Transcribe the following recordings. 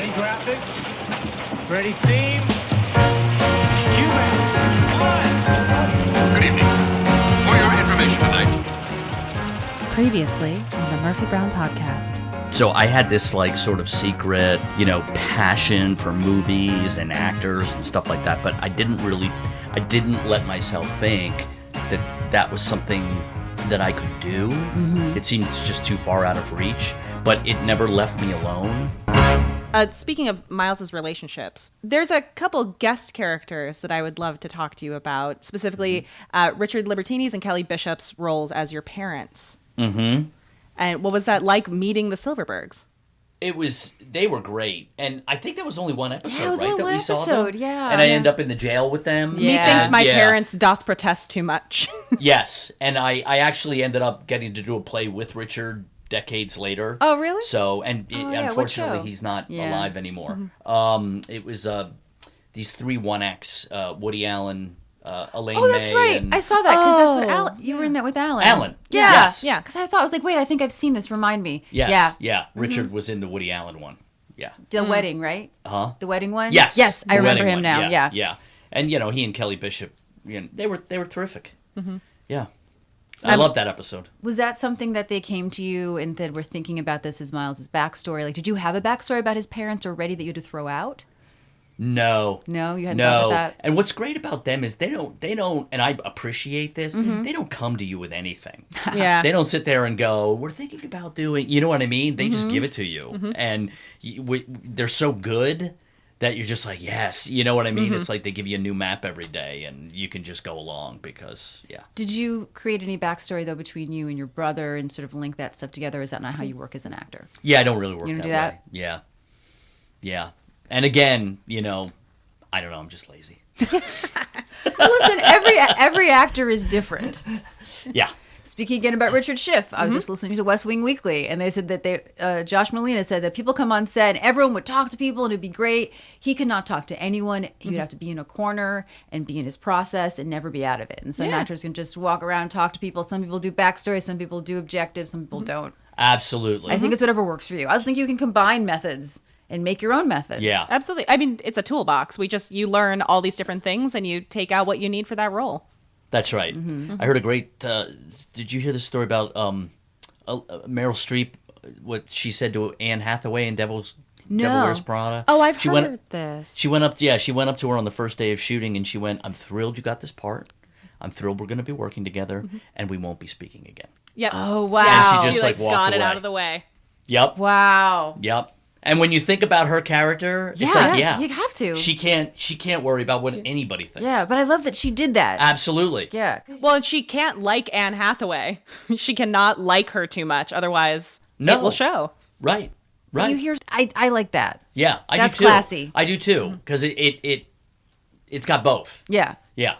Ready graphics? Ready theme? Cue it. Good evening. For your information tonight. Previously on the Murphy Brown podcast. So I had this like sort of secret, passion for movies and actors and stuff like that, but I didn't let myself think that was something that I could do. Mm-hmm. It seemed just too far out of reach, but it never left me alone. Speaking of Miles's relationships, there's a couple guest characters that I would love to talk to you about, specifically Richard Libertini's and Kelly Bishop's roles as your parents. Mm-hmm. And what was that like meeting the Silverbergs? They were great. And I think that was only one episode, it was right? only that one we saw episode, them. yeah. And I end up in the jail with them. Yeah. Methinks my parents doth protest too much. Yes. And I actually ended up getting to do a play with Richard decades later. Oh, really? So, unfortunately, show? he's not Yeah. alive anymore. Mm-hmm. It was these three 1X, Woody Allen, Elaine Oh, that's May, right. and I saw that because that's what Oh, you were in that with Alan. Alan. Yeah. Yes. Yeah. Because I thought, I was like, wait, I think I've seen this. Remind me. Yes. Yeah. Yeah. Richard was in the Woody Allen one. Yeah. The wedding, right? Huh? The wedding one? Yes. Yes, I The remember wedding him one. now. Yes. Yeah. Yeah. And he and Kelly Bishop, they were terrific. Mm-hmm. Yeah. I love that episode. Was that something that they came to you and said, we're thinking about this as Miles' backstory? Like, did you have a backstory about his parents already that you had to throw out? No. No, you hadn't thought about that? And what's great about them is they don't, and I appreciate this, Mm-hmm. they don't come to you with anything. Yeah. They don't sit there and go, we're thinking about doing, you know what I mean? They just give it to you. Mm-hmm. And they're so good that you're just like, yes, you know what I mean? Mm-hmm. It's like they give you a new map every day and you can just go along because, yeah. Did you create any backstory, though, between you and your brother and sort of link that stuff together? Is that not how you work as an actor? Yeah, I don't really work You that don't do that? way. Yeah. Yeah. And again, I don't know, I'm just lazy. Well, listen, every actor is different. Yeah. Speaking again about Richard Schiff, I was just listening to West Wing Weekly, and they said that Josh Molina said that people come on set, and everyone would talk to people, and it'd be great. He could not talk to anyone. He would have to be in a corner and be in his process and never be out of it. And some actors can just walk around, talk to people. Some people do backstory, some people do objectives, some people don't. Absolutely. I think it's whatever works for you. I was thinking you can combine methods and make your own method. Yeah. Absolutely. I mean, it's a toolbox. You learn all these different things and you take out what you need for that role. That's right. I heard a great. Did you hear the story about Meryl Streep? What she said to Anne Hathaway in Devil Wears Prada. Oh, I've heard this. She went up. Yeah, she went up to her on the first day of shooting, and she went, "I'm thrilled you got this part. I'm thrilled we're going to be working together, and we won't be speaking again." Yep. Oh, wow. And she just like walked got it away. out of the way. Yep. Wow. Yep. And when you think about her character, it's like, yeah, you have to. She can't worry about what anybody thinks. Yeah, but I love that she did that. Absolutely. Yeah. Well, and she can't like Anne Hathaway. She cannot like her too much. Otherwise, No. it will show. Right. Right. You hear? I like that. Yeah, I That's do too. classy. I do too, because it's got both. Yeah. Yeah.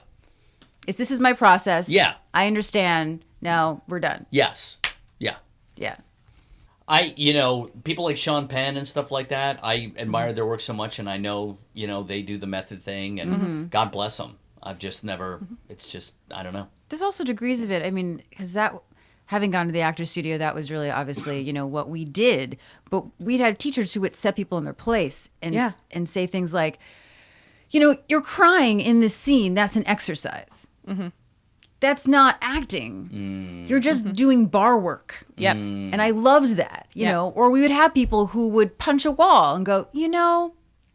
This is my process. Yeah. I understand. Now we're done. Yes. Yeah. Yeah. People like Sean Penn and stuff like that, I admire their work so much, and I know, they do the method thing, and God bless them. I've just never, it's just, I don't know. There's also degrees of it. I mean, because having gone to the actor's studio, that was really obviously, what we did. But we'd have teachers who would set people in their place and say things like, you're crying in this scene. That's an exercise. Mm-hmm. That's not acting. You're just doing bar work. Yep. And I loved that, or we would have people who would punch a wall and go,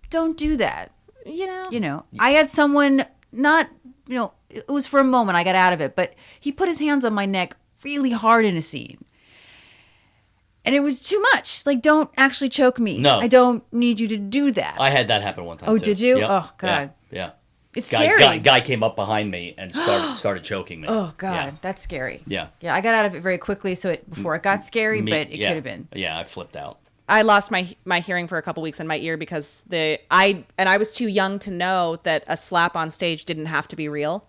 don't do that. I had someone it was for a moment, I got out of it, but he put his hands on my neck really hard in a scene. And it was too much. Like, don't actually choke me. No. I don't need you to do that. I had that happen one time. Oh, too. did you? Yep. Oh, God. Yeah. It's scary. Guy came up behind me and started choking me. Oh, God. Yeah. That's scary. Yeah. Yeah, I got out of it very quickly before it got scary, but it yeah. could have been. Yeah, I flipped out. I lost my hearing for a couple weeks in my ear because I was too young to know that a slap on stage didn't have to be real.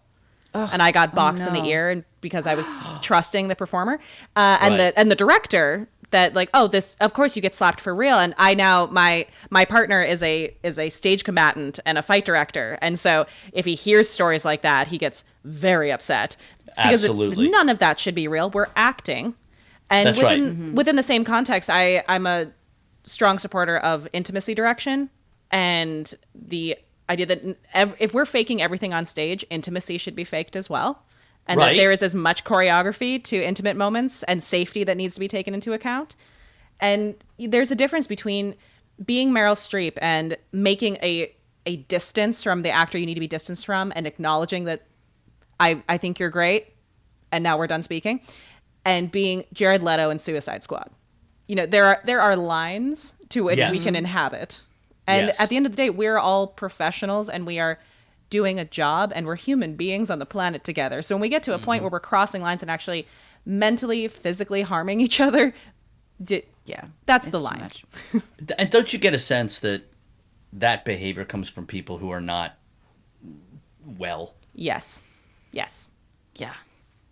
And I got boxed in the ear, and because I was trusting the performer and the director that this, of course you get slapped for real. And I now my partner is a stage combatant and a fight director, and so if he hears stories like that, he gets very upset because Absolutely. none of that should be real. We're acting, and That's within the same context, I'm a strong supporter of intimacy direction and the idea that if we're faking everything on stage, intimacy should be faked as well. And that there is as much choreography to intimate moments and safety that needs to be taken into account. And there's a difference between being Meryl Streep and making a distance from the actor you need to be distanced from and acknowledging that I think you're great and now we're done speaking, and being Jared Leto in Suicide Squad. You know, there are lines to which we can inhabit. And at the end of the day, we're all professionals and we are doing a job and we're human beings on the planet together. So when we get to a point where we're crossing lines and actually mentally, physically harming each other, that's the line. And don't you get a sense that that behavior comes from people who are not well? Yes. Yeah.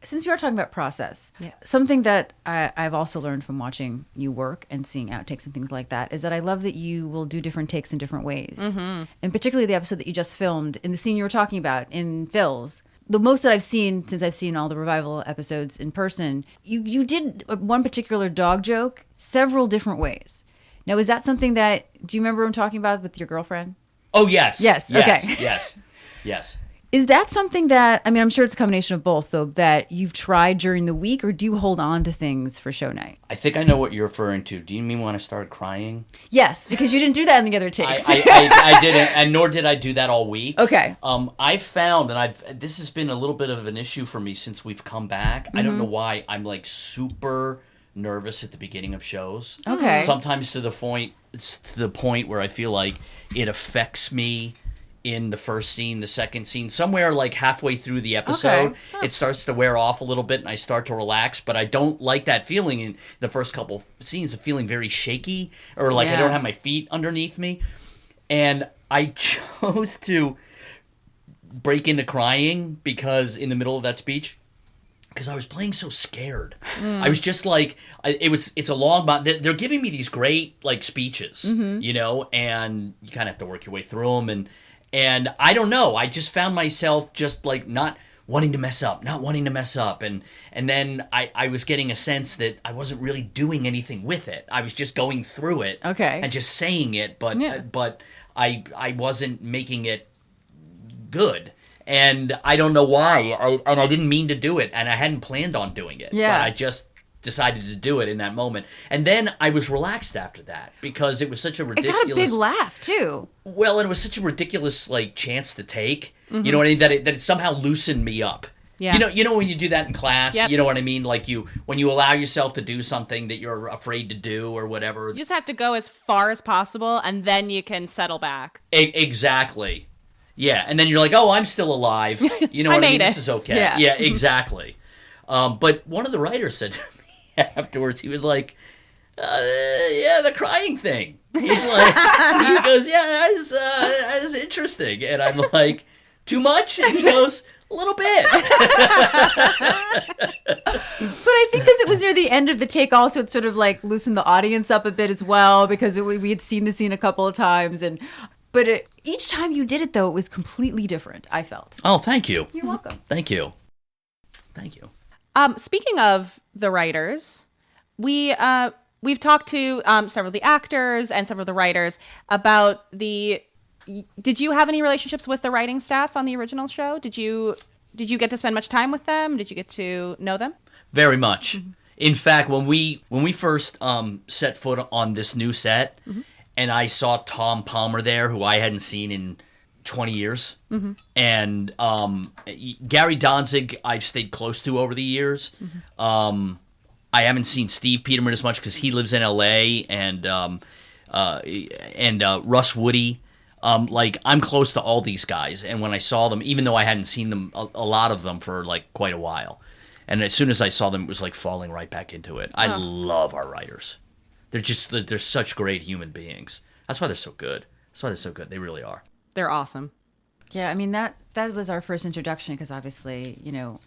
Since we are talking about process, something that I've also learned from watching you work and seeing outtakes and things like that is that I love that you will do different takes in different ways. And particularly the episode that you just filmed in the scene you were talking about in Phil's. The most that I've seen since I've seen all the Revival episodes in person, you did one particular dog joke several different ways. Now, is that something that, do you remember what I'm talking about with your girlfriend? Oh, yes. Yes. Okay. Yes. Is that something that, I mean, I'm sure it's a combination of both, though, that you've tried during the week, or do you hold on to things for show night? I think I know what you're referring to. Do you mean when I started crying? Yes, because you didn't do that in the other takes. I didn't, and nor did I do that all week. Okay. I found, and this has been a little bit of an issue for me since we've come back. I don't know why I'm like super nervous at the beginning of shows. Okay. Sometimes to the point where I feel like it affects me in the first scene, the second scene, somewhere like halfway through the episode, it starts to wear off a little bit and I start to relax, but I don't like that feeling in the first couple of scenes of feeling very shaky or like I don't have my feet underneath me. And I chose to break into crying because in the middle of that speech, because I was playing so scared. I was just like, it's a long, they're giving me these great like speeches, you know, and you kind of have to work your way through them. And I don't know, I just found myself just like not wanting to mess up. And then I was getting a sense that I wasn't really doing anything with it. I was just going through it and just saying it, but I wasn't making it good. And I don't know why. I didn't mean to do it, and I hadn't planned on doing it. Yeah. But I just decided to do it in that moment. And then I was relaxed after that because it was such a ridiculous... It got a big laugh, too. Well, and it was such a ridiculous like chance to take. You know what I mean? That it somehow loosened me up. Yeah. You know when you do that in class, you know what I mean? Like when you allow yourself to do something that you're afraid to do or whatever. You just have to go as far as possible, and then you can settle back. Exactly. Yeah, and then you're like, oh, I'm still alive. You know what I mean? This is okay. Yeah, exactly. But one of the writers said to me afterwards, he was like, the crying thing. He's like, he goes, that was interesting. And I'm like, too much? And he goes, a little bit. But I think because it was near the end of the take also, it sort of like loosened the audience up a bit as well, because we had seen the scene a couple of times. But each time you did it, though, it was completely different, I felt. Oh, thank you. You're welcome. Thank you. Speaking of the writers, we've talked to several of the actors and several of the writers about did you have any relationships with the writing staff on the original show? Did you get to spend much time with them? Did you get to know them? Very much. In fact, when we first set foot on this new set, and I saw Tom Palmer there, who I hadn't seen in 20 years, and Gary Danzig I've stayed close to over the years. I haven't seen Steve Peterman as much because he lives in L.A. and Russ Woody. Like I'm close to all these guys, and when I saw them, even though I hadn't seen them a lot of them for like quite a while, and as soon as I saw them, it was like falling right back into it. I love our writers. They're such great human beings. That's why they're so good. They really are. They're awesome. Yeah, I mean, that was our first introduction because obviously, you know,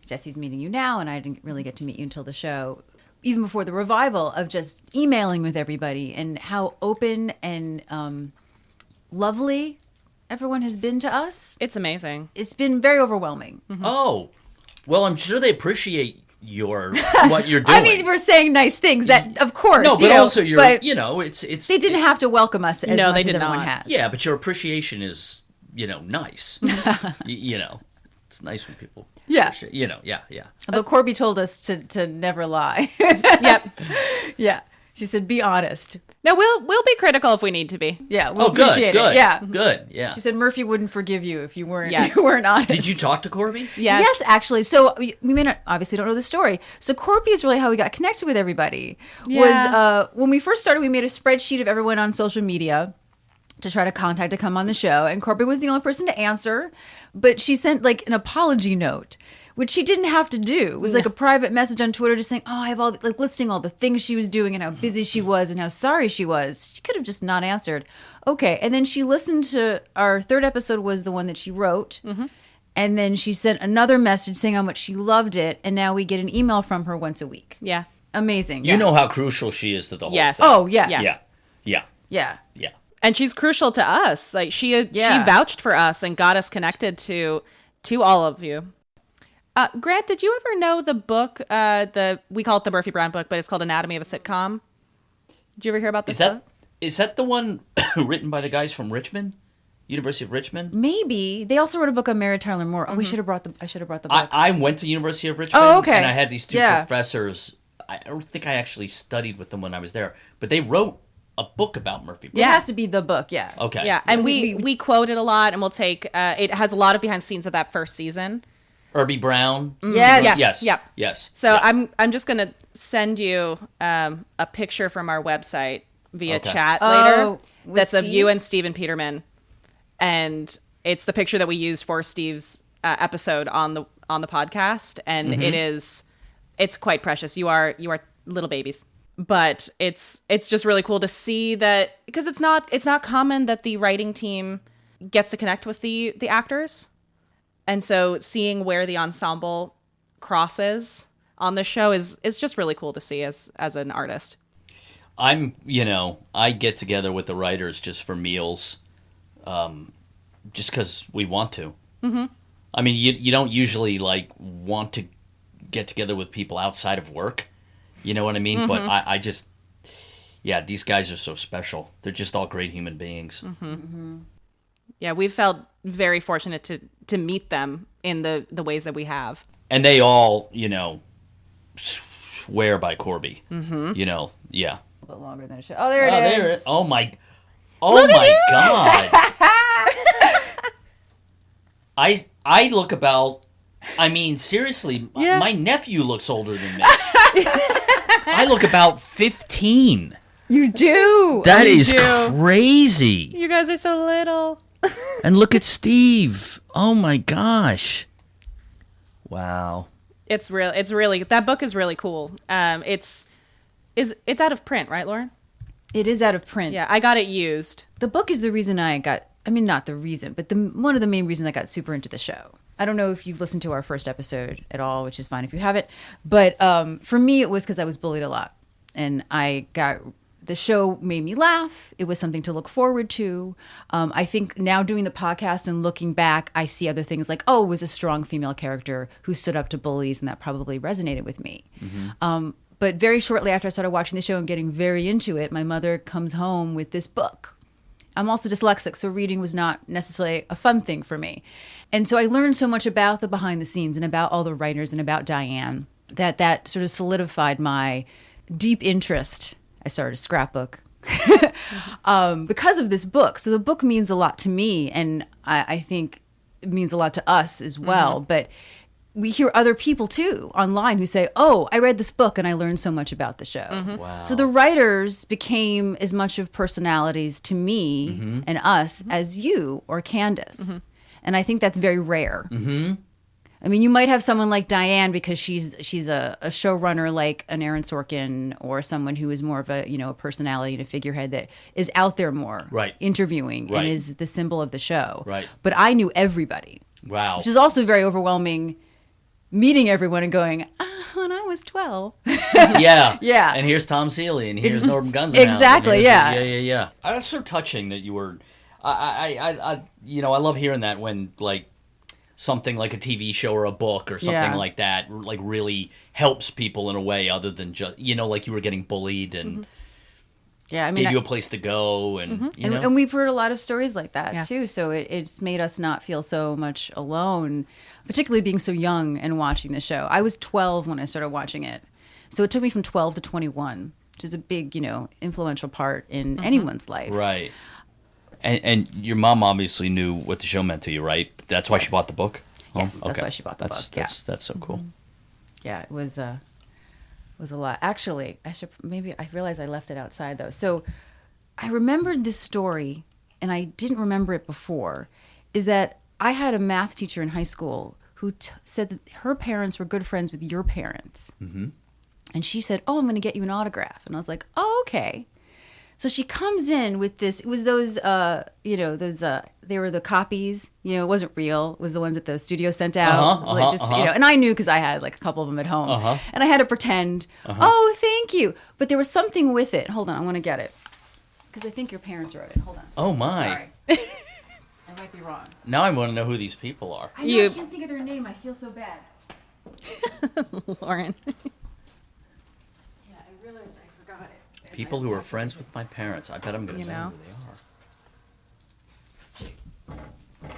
Jesse's meeting you now, and I didn't really get to meet you until the show. Even before the revival of just emailing with everybody and how open and lovely everyone has been to us. It's amazing. It's been very overwhelming. Oh, well, I'm sure they appreciate what you're doing. I mean, we're saying nice things. That, of course. No, but also but it's. they didn't have to welcome us as No, much they as did everyone not. has. Yeah, but your appreciation is, nice. It's nice when people. Yeah. appreciate- yeah. Although Corby told us to never lie. Yep. Yeah. She said, be honest. No, we'll be critical if we need to be. Yeah, we'll Good, appreciate good, it. Yeah. good, yeah. She said Murphy wouldn't forgive you if you weren't, Yes. if you weren't honest. Did you talk to Corby? Yes. Yes, actually. So we may not obviously don't know the story. So Corby is really how we got connected with everybody. Yeah. Was when we first started, we made a spreadsheet of everyone on social media to try to contact to come on the show, and Corby was the only person to answer. But she sent like an apology note, which she didn't have to do. It was like a private message on Twitter just saying, oh, I have all, like listing all the things she was doing and how busy she was and how sorry she was. She could have just not answered. Okay. And then she listened to our third episode was the one that she wrote. Mm-hmm. And then she sent another message saying how much she loved it. And now we get an email from her once a week. Yeah. Amazing. You know how crucial she is to the whole Yes. thing. Oh, yes. Yes. Yeah. And she's crucial to us. Like she Yeah. vouched for us and got us connected to all of you. Grant, did you ever know the book? We call it the Murphy Brown book, but it's called Anatomy of a Sitcom. Did you ever hear about this book? Is that the one written by the guys from Richmond, University of Richmond? Maybe. They also wrote a book on Mary Tyler Moore. Oh, I should have brought the book. I went to University of Richmond. Oh, okay. And I had these two Yeah. professors. I don't think I actually studied with them when I was there, but they wrote a book about Murphy It Brown. has to be the book, yeah. Okay. Yeah, and So we quote it a lot, and we'll take it has a lot of behind the scenes of that first season. Irby Brown. Yes. Yes. Yep. Yes. So Yeah. I'm just gonna send you a picture from our website via Okay. chat Oh, later. with That's of Steve? you and Steven Peterman, and it's the picture that we used for Steve's episode on the podcast, and it's quite precious. You are little babies, but it's just really cool to see that because it's not common that the writing team gets to connect with the actors. And so seeing where the ensemble crosses on the show is just really cool to see as an artist. I get together with the writers just for meals, just because we want to. Mm-hmm. I mean, you don't usually want to get together with people outside of work. You know what I mean? Mm-hmm. But I just, these guys are so special. They're just all great human beings. Mm-hmm. Mm-hmm. Yeah, we've felt very fortunate to meet them in the ways that we have. And they all, swear by Corby. Mm-hmm. Yeah. A bit longer than it should. Oh, there it is. Oh my God. I look about, seriously, my nephew looks older than me. I look about 15. You do. That is do. crazy. You guys are so little. And look at Steve. Oh my gosh. Wow. It's really that book is really cool. It's out of print, right, Lauren? It is out of print. Yeah, I got it used. The book is the reason not the reason, but one of the main reasons I got super into the show. I don't know if you've listened to our first episode at all, which is fine if you haven't. But for me, it was because I was bullied a lot. And the show made me laugh. It was something to look forward to. I think now doing the podcast and looking back, I see other things like, it was a strong female character who stood up to bullies, and that probably resonated with me. Mm-hmm. But very shortly after I started watching the show and getting very into it, my mother comes home with this book. I'm also dyslexic, so reading was not necessarily a fun thing for me. And so I learned so much about the behind the scenes and about all the writers and about Diane that sort of solidified my deep interest. I started a scrapbook because of this book. So the book means a lot to me, and I think it means a lot to us as well. Mm-hmm. But we hear other people too online who say, I read this book and I learned so much about the show. Mm-hmm. Wow. So the writers became as much of personalities to me and us as you or Candace. Mm-hmm. And I think that's very rare. Mm-hmm. I mean, you might have someone like Diane because she's a showrunner like an Aaron Sorkin, or someone who is more of a personality and a figurehead that is out there more, right, interviewing, right, and is the symbol of the show. Right. But I knew everybody. Wow. Which is also very overwhelming, meeting everyone and going, when I was 12. Yeah. Yeah. And here's Tom Seeley, and here's Norman Gunzenhausen. Exactly. Yeah. Yeah. That's so touching that you were. I love hearing that when something like a TV show or a book or something Yeah. like that, like really helps people in a way other than just, like you were getting bullied and Yeah, I mean, gave you a place to go and, you know. and we've heard a lot of stories like that Yeah. too. So it's made us not feel so much alone, particularly being so young and watching the show. I was 12 when I started watching it. So it took me from 12 to 21, which is a big, influential part in anyone's life. Right. And your mom obviously knew what the show meant to you, right? That's why she bought the book? Yes, that's why she bought the book, yeah. That's so cool. Yeah, it was a lot. Actually, I realized I left it outside though. So I remembered this story, and I didn't remember it before, is that I had a math teacher in high school who said that her parents were good friends with your parents. Mm-hmm. And she said, "Oh, I'm going to get you an autograph." And I was like, "Oh, okay." So she comes in with this. It was those, they were the copies. It wasn't real. It was the ones that the studio sent out. And I knew because I had like a couple of them at home. And I had to pretend, oh, thank you. But there was something with it. Hold on, I want to get it. Because I think your parents wrote it. Hold on. Oh, my. Sorry. I might be wrong. Now I want to know who these people are. I know, I can't think of their name. I feel so bad. Lauren. Yeah, I realized I forgot it. People who are friends with my parents. I bet I'm going to You know know? who they are.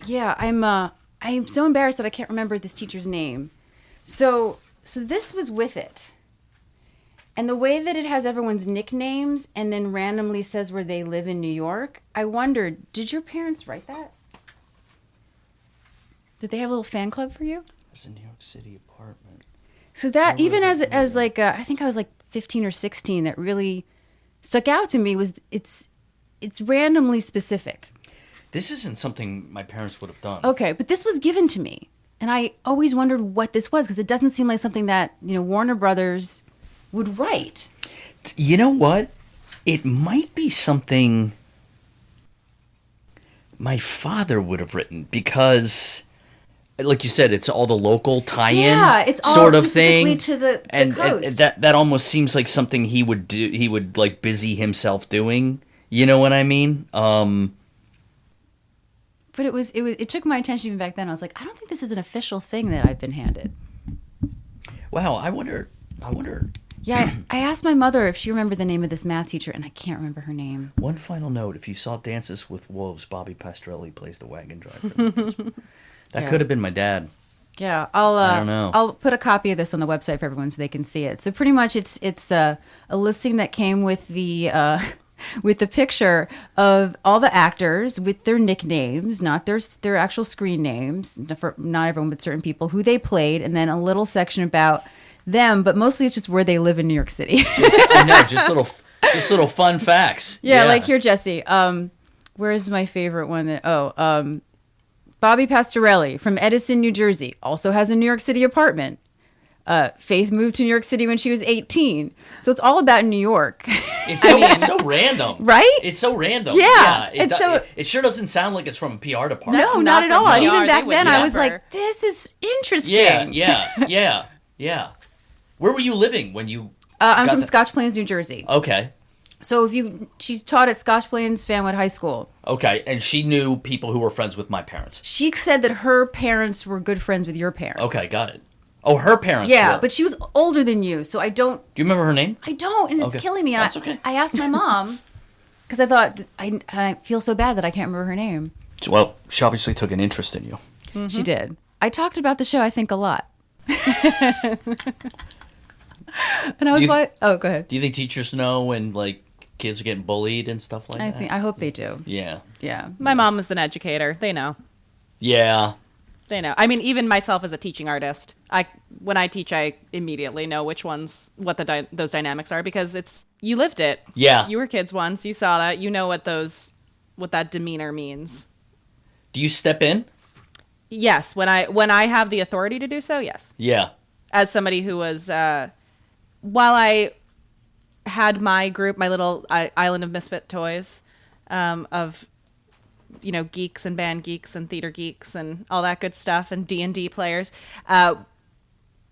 Yeah, I'm so embarrassed that I can't remember this teacher's name. So this was with it. And the way that it has everyone's nicknames and then randomly says where they live in New York, I wondered, did your parents write that? Did they have a little fan club for you? It's a New York City apartment. So that, even as like, I think I was like 15 or 16, that really stuck out to me was it's randomly specific. This isn't something my parents would have done. Okay, but this was given to me. And I always wondered what this was because it doesn't seem like something that, Warner Brothers would write. You know what? It might be something my father would have written because, like you said, it's all the local tie-in Yeah, it's all sort of specifically thing to the and coast. that almost seems like something he would do. He would like busy himself doing. You know what I mean? But it took my attention even back then. I was like, I don't think this is an official thing that I've been handed. Wow, I wonder. Yeah, I asked my mother if she remembered the name of this math teacher, and I can't remember her name. One final note: if you saw Dances with Wolves, Bobby Pastorelli plays the wagon driver. That could have been my dad. Yeah, I don't know. I'll put a copy of this on the website for everyone so they can see it. So pretty much, it's a listing that came with the picture of all the actors with their nicknames, not their actual screen names, for not everyone but certain people who they played, and then a little section about them, but mostly it's just where they live in New York City. I know, just little fun facts. Yeah, like here, Jesse. Where's my favorite one? Bobby Pastorelli from Edison, New Jersey, also has a New York City apartment. Faith moved to New York City when she was 18. So it's all about New York. It's so random. Right? It's so random. Yeah. It sure doesn't sound like it's from a PR department. No, That's not not at from all. And PR. even back They would then, I was never. like, this is interesting. Yeah. Where were you living when you I'm got from to- Scotch Plains, New Jersey. Okay. So she's taught at Scotch Plains Fanwood High School. Okay, and she knew people who were friends with my parents. She said that her parents were good friends with your parents. Okay, got it. Oh, her parents Yeah, were. but she was older than you, so I don't, Do you remember her name? and it's Okay. killing me. And That's okay. I asked my mom because I thought I feel so bad that I can't remember her name. Well, she obviously took an interest in you. Mm-hmm. She did. I talked about the show, I think, a lot. And I was like, oh, go ahead. Do you think teachers know when like kids are getting bullied and stuff like that? I hope they do. Yeah. Yeah. My mom is an educator. They know. Yeah. They know. I mean, even myself as a teaching artist, when I teach, I immediately know what those dynamics are because you lived it. Yeah. You were kids once. You saw that. You know what that demeanor means. Do you step in? Yes, when I have the authority to do so, yes. Yeah. As somebody who was, while I had my group, my little island of misfit toys, of geeks and band geeks and theater geeks and all that good stuff and D&D players,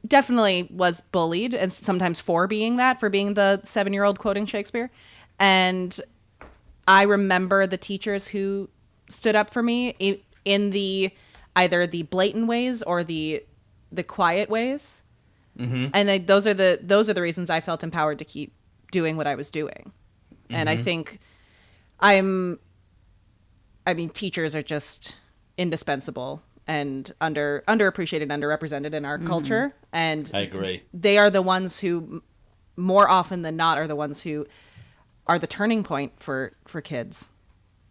definitely was bullied and sometimes for being the 7-year-old quoting Shakespeare. And I remember the teachers who stood up for me in the either the blatant ways or the quiet ways. And those are the reasons I felt empowered to keep doing what I was doing. And I think teachers are just indispensable and underappreciated, underrepresented in our culture. And I agree. They are the ones who, more often than not, are the ones who are the turning point for kids.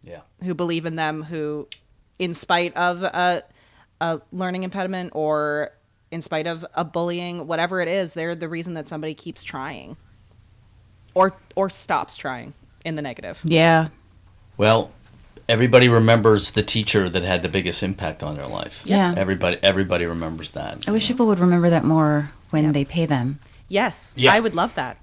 Yeah. Who believe in them, who, in spite of a learning impediment or in spite of a bullying, whatever it is, they're the reason that somebody keeps trying or stops trying in the negative. Yeah. Well, everybody remembers the teacher that had the biggest impact on their life. Yeah. Everybody remembers that. I wish people would remember that more when they pay them. Yes. Yeah. I would love that.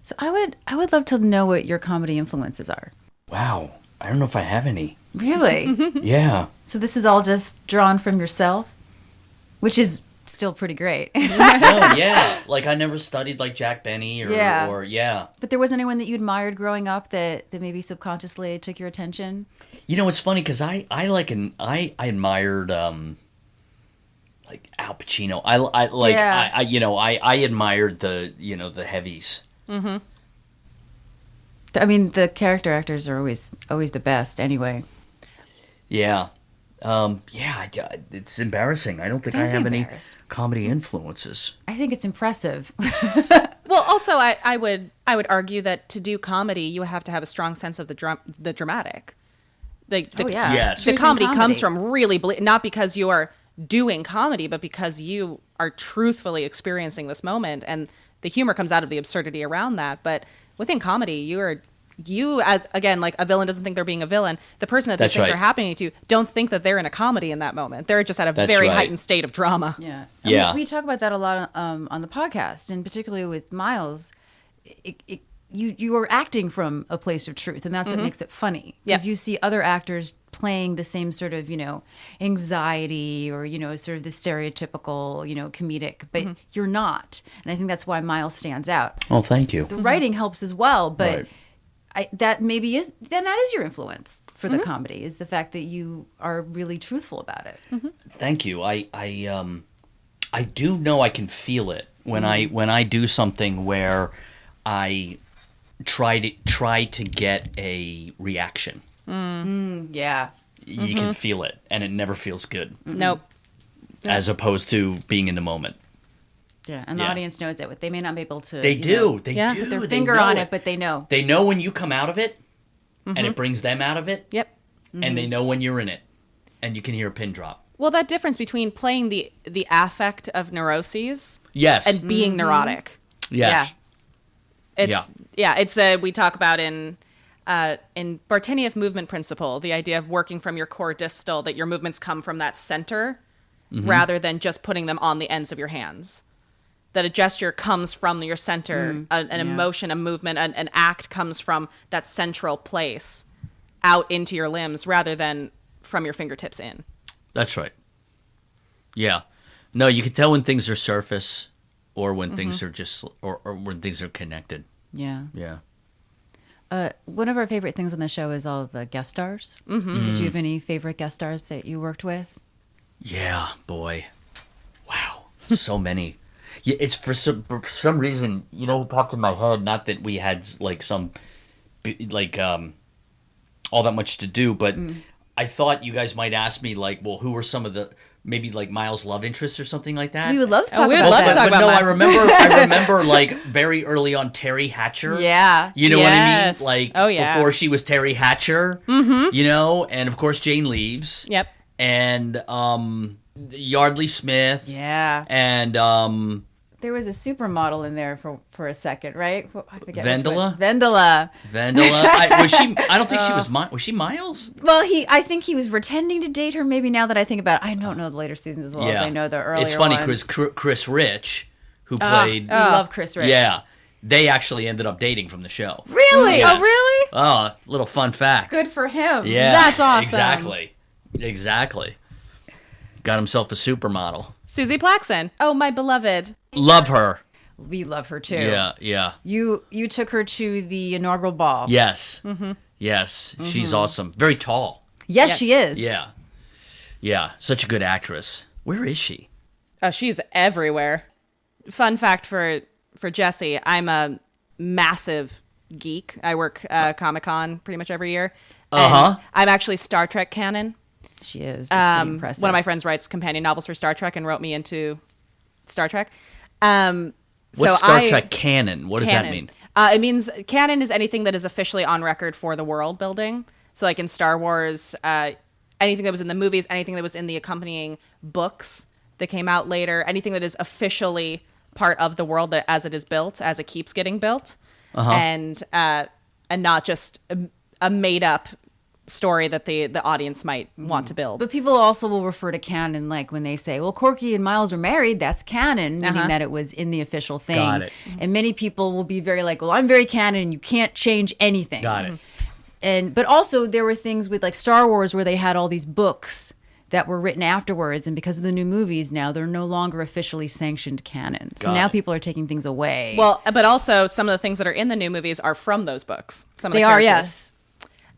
So I would love to know what your comedy influences are. Wow. I don't know if I have any. Really? Yeah. So this is all just drawn from yourself, which is still pretty great. No, yeah. Like I never studied like Jack Benny or yeah. But there was anyone that you admired growing up that maybe subconsciously took your attention? You know, it's funny because I admired like Al Pacino. I admired the heavies. Mm-hmm. I mean, the character actors are always the best anyway. Yeah. It's embarrassing. I don't think Don't I be have any embarrassed. comedy influences. I think it's impressive. Well, also, I would argue that to do comedy, you have to have a strong sense of the dramatic. Yes. The Truth in comedy comes from really not because you are doing comedy, but because you are truthfully experiencing this moment, and the humor comes out of the absurdity around that. But within comedy, you as, again, like a villain doesn't think they're being a villain. The person that these That's things right. are happening to don't think that they're in a comedy in that moment. They're just at a That's very right. heightened state of drama. Yeah. Yeah. We talk about that a lot on the podcast, and particularly with Miles. You are acting from a place of truth, and that's what makes it funny. Because you see other actors playing the same sort of, anxiety or, sort of the stereotypical, comedic, but you're not. And I think that's why Miles stands out. Oh, thank you. The writing helps as well, but Right. that is your influence for the comedy, is the fact that you are really truthful about it. Thank you. I do know I can feel it when I do something where I try to get a reaction. Yeah. You can feel it, and it never feels good. Nope. As opposed to being in the moment. Yeah, and the Yeah. audience knows it. They may not be able to. They do. They Yeah. do. Put their They finger know on it, but they know. They know when you come out of it, and it brings them out of it. Yep. And they know when you're in it, and you can hear a pin drop. Well, that difference between playing the affect of neuroses Yes. and being neurotic. yes. It's we talk about in Bartenieff movement principle, the idea of working from your core distal, that your movements come from that center rather than just putting them on the ends of your hands. That a gesture comes from your center, an emotion, a movement, an act comes from that central place out into your limbs rather than from your fingertips in. That's right. Yeah. No, you can tell when things are surface or when things are just, or when things are connected. Yeah. Yeah. One of our favorite things on the show is all the guest stars. Did you have any favorite guest stars that you worked with? Yeah, boy. Wow. So many. Yeah, it's for some reason, it popped in my head, not that we had all that much to do, but I thought you guys might ask me who were some of the maybe Miles' love interests or something like that. We would love to talk we'd about love to that. talk But about no, that. I remember very early on Terry Hatcher. Yeah. You know Yes. what I mean? Oh, yeah. Before she was Terry Hatcher. And of course Jane Leaves. Yep. And Yardley Smith. Yeah. And There was a supermodel in there for a second, right? I forget. which Vendela? one. Vendela. Was she? I don't think she was. Was she Miles? Well, I think he was pretending to date her. Maybe now that I think about it, I don't know the later seasons as well as I know the earlier It's funny ones. because Chris Rich, who played, We love Chris Rich. yeah, they actually ended up dating from the show. Really? Yes. Oh, really? Oh, little fun fact. Good for him. Yeah, That's awesome. Exactly. Got himself a supermodel. Susie Plaxon. Oh, my beloved. Love her. We love her too. Yeah. You took her to the inaugural ball. Yes. Yes. She's awesome. Very tall. Yes, she is. Yeah. Yeah, such a good actress. Where is she? Oh, she's everywhere. Fun fact for Jessie, I'm a massive geek. I work Comic-Con pretty much every year. And I'm actually Star Trek canon. She is. It's pretty impressive. One of my friends writes companion novels for Star Trek and wrote me into Star Trek. What's Star Trek canon? What does that mean? It means canon is anything that is officially on record for the world building. So like in Star Wars, anything that was in the movies, anything that was in the accompanying books that came out later, anything that is officially part of the world that as it is built, as it keeps getting built, and not just a made up story that the audience might want to build. But people also will refer to canon like when they say, well, Corky and Miles are married, that's canon, meaning that it was in the official thing. Got it. And many people will be very like, well, I'm very canon and you can't change anything. Got it. But also there were things with like Star Wars where they had all these books that were written afterwards, and because of the new movies now, they're no longer officially sanctioned canon. So now people are taking things away. Well, but also some of the things that are in the new movies are from those books. Some of the characters.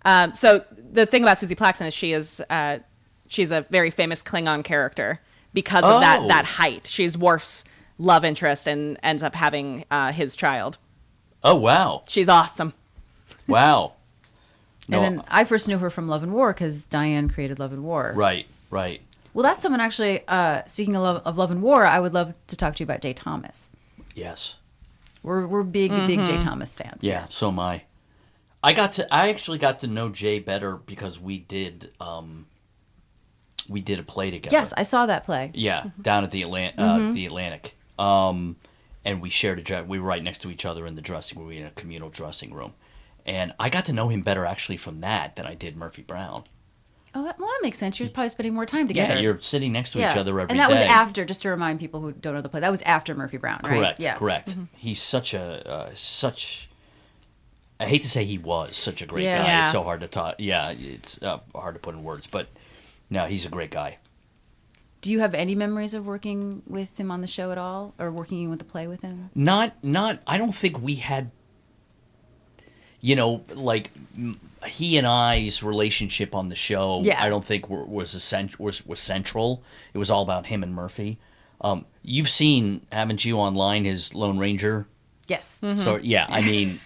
Yes. So the thing about Susie Plaxton is she's a very famous Klingon character because of that height. She's Worf's love interest and ends up having his child. Oh, wow. She's awesome. Wow. And then I first knew her from Love and War because Diane created Love and War. Right. Well, that's someone actually, speaking of Love and War, I would love to talk to you about Jay Thomas. Yes. We're big Jay Thomas fans. Yeah, so am I. I actually got to know Jay better because we did a play together. Yes, I saw that play. Yeah, down at the Atlantic. And we shared we were right next to each other in the dressing room. We were in a communal dressing room. And I got to know him better actually from that than I did Murphy Brown. Oh, well, that makes sense. You're probably spending more time together. Yeah, you're sitting next to each other every day. And that was after, just to remind people who don't know the play, that was after Murphy Brown, right? Correct, Yeah. correct. Mm-hmm. He's such I hate to say he was such a great guy. Yeah. It's so hard to talk. Yeah, it's hard to put in words, but no, he's a great guy. Do you have any memories of working with him on the show at all, or working with the play with him? Not. I don't think we had. Like he and I's relationship on the show. Yeah. I don't think was central. It was all about him and Murphy. You've seen, haven't you, online his Lone Ranger? Yes. Mm-hmm. So yeah, I mean,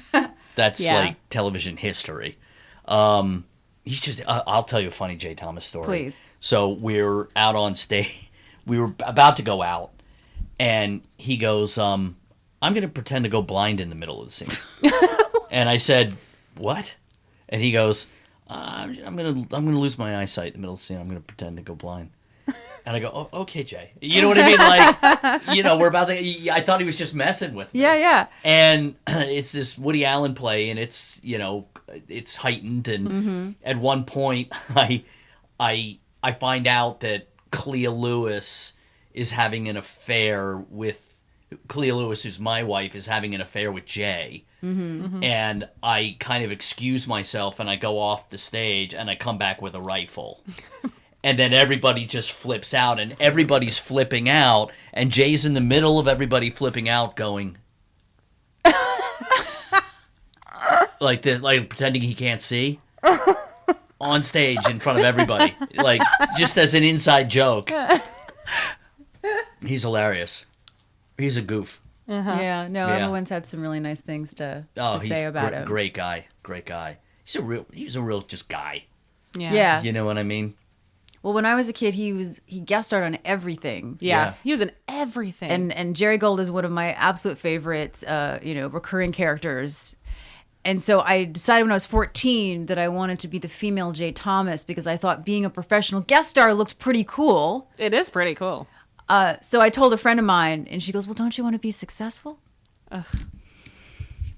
that's like television history. He's just. I'll tell you a funny Jay Thomas story. Please. So we're out on stage. We were about to go out, and he goes, "I'm going to pretend to go blind in the middle of the scene." And I said, "What?" And he goes, "I'm gonna lose my eyesight in the middle of the scene. I'm gonna pretend to go blind." And I go, "Oh, okay, Jay." You know what I mean? Like, we're about to. I thought he was just messing with me. Yeah. And it's this Woody Allen play, and it's it's heightened. And at one point, I find out that Clea Lewis is having an affair with Clea Lewis, who's my wife, is having an affair with Jay. And I kind of excuse myself, and I go off the stage, and I come back with a rifle. And then everybody just flips out, and everybody's flipping out, and Jay's in the middle of everybody flipping out going... like this, like pretending he can't see. On stage in front of everybody. Like, just as an inside joke. He's hilarious. He's a goof. Yeah, no, everyone's had some really nice things to say about him. Great guy. He's a real just guy. Yeah. You know what I mean? Well, when I was a kid, he guest starred on everything. Yeah. He was in everything. And Jerry Gold is one of my absolute favorites, recurring characters. And so I decided when I was 14 that I wanted to be the female Jay Thomas because I thought being a professional guest star looked pretty cool. It is pretty cool. So I told a friend of mine, and she goes, "Well, don't you want to be successful?"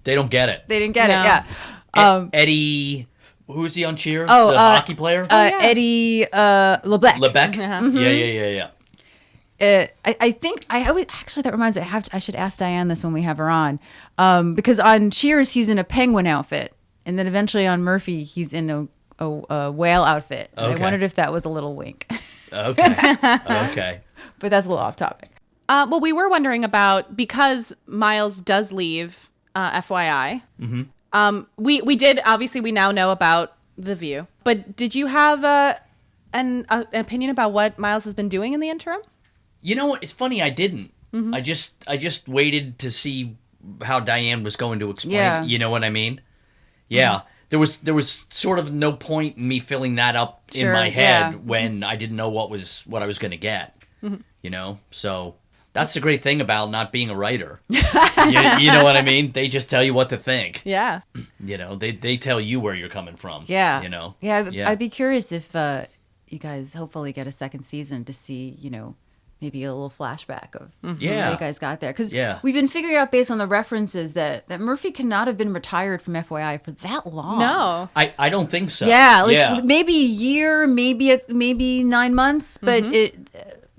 They don't get it. They didn't get it, yeah. Eddie, who is he on Cheers? Oh, the hockey player? Eddie Lebec. Lebec? Yeah. I think actually that reminds me. I should ask Diane this when we have her on, because on Cheers he's in a penguin outfit, and then eventually on Murphy he's in a whale outfit. Okay. I wondered if that was a little wink. Okay. But that's a little off topic. Well, we were wondering about, because Miles does leave, FYI. We did, obviously we now know about The View, but did you have an opinion about what Miles has been doing in the interim? You know what? It's funny. I didn't. I just waited to see how Diane was going to explain. Yeah. You know what I mean? Yeah. There was sort of no point in me filling that up in Sure, my head yeah. when I didn't know what I was going to get. You know, so that's the great thing about not being a writer. you know what I mean? They just tell you what to think. Yeah. You know, they tell you where you're coming from. Yeah. You know. Yeah. I'd be curious if you guys hopefully get a second season to see, maybe a little flashback of how you guys got there. Because we've been figuring out based on the references that Murphy cannot have been retired from FYI for that long. No. I don't think so. Yeah, maybe a year, maybe 9 months, but